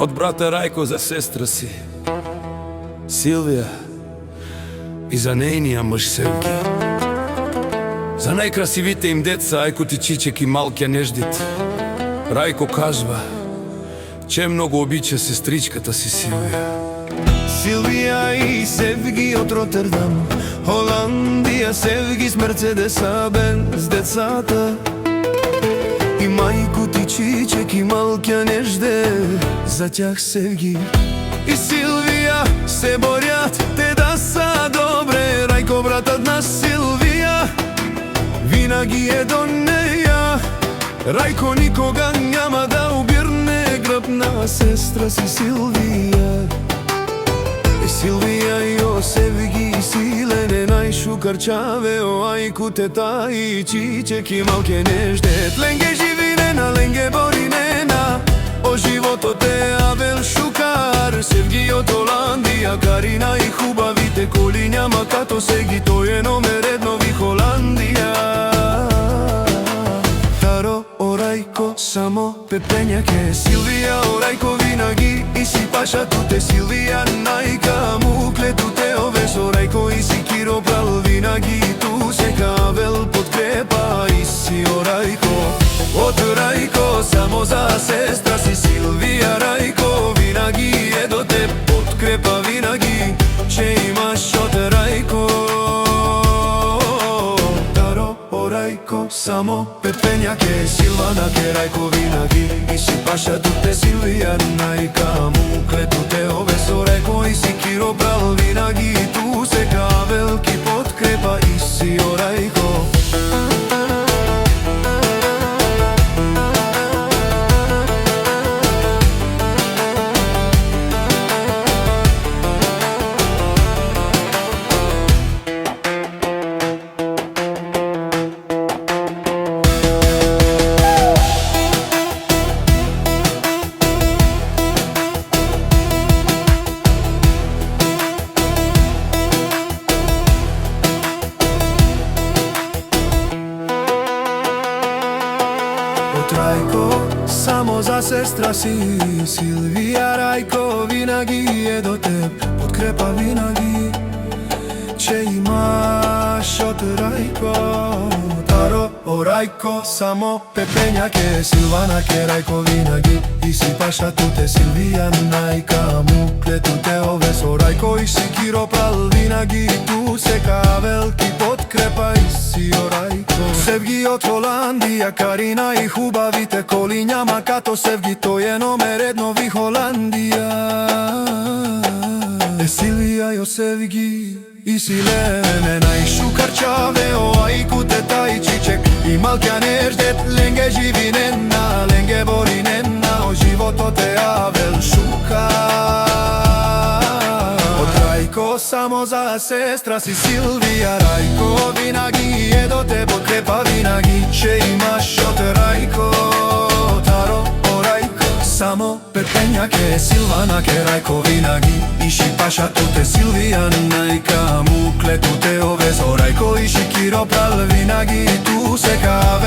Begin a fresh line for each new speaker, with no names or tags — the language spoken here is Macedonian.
Од брата Рајко за сестра си Силвија и за нејния мъж Севги. За најкрасивите им деца Ајко ти Чичек и малкия Неждит. Рајко кажва, че многу обича сестричката си Силвија.
Силвија и Севги од Ротердам, Холандија, Севги с Мерцедеса Бенц децата. И мајко ти Чичек и малкия Нежде, за тях Севги и Силвија се борят, те да са добре. Рајко братът на Силвија винаги е до неја. Рајко никога няма да обирне грб на сестра си Силвија. Силвија и о Севги и Силене најшукарчаве, о Ајко тета и Чичек и малке Неждет. Ленге живинена, ленге боринена, о животот е Абел Шукар. Севги од Холандија, Карина и хубавите колиња, ма като Сеги тој е номер едно ви Холандија. Таро о Рајко само пепењаке, Силвија о Рајко винаги и си паша туте. Силвија најка му клетуте овесо, Рајко и си Киро прал винаги ту се Кавел подкрепа и си о Рајко. Од Рајко само за сестра си Силвија, Рајко винаги е до теб, подкрепа винаги, че имаш од Рајко. Таро о Рајко само пепењаке, Силвана ке Рајко винаги и си паша туте. Силвија најка му клетуте овесо, Рајко и си Киро брал винаги ту се Кавел ки подкрепа и си о Рајко. Од Рајко само за сестра си Силвија, Рајко винаги е до теб, подкрепа винаги, че имаш од Рајко. Таро о Рајко само пепењаке, Силвана ке Рајко винаги и си паша туте. Силвија најка му клетуте овесо, Рајко и си Киро прал винаги ту се Кавел ки подкрепа и си о Рајко. Севги од Холандија, Карина и хубавите колиња, ма като Севги тој е номер едно ви Холандија. Силвија и о Севги и Силене најшукарчаве, о Ајко тета и Чичек и малкия Неждет. Ленге живинена, ленге боринена, о животот е Абел Шукар. Од Рајко само за сестра си Силвија, Рајко винаги е до теб, подкрепа винаги, че имаш од Рајко. Таро о Рајко само пепењаке, Силвана ке Рајко винаги и си паша туте. Силвија најка му клетуте овесо, Рајко и си Киро прал винаги ту се Кавел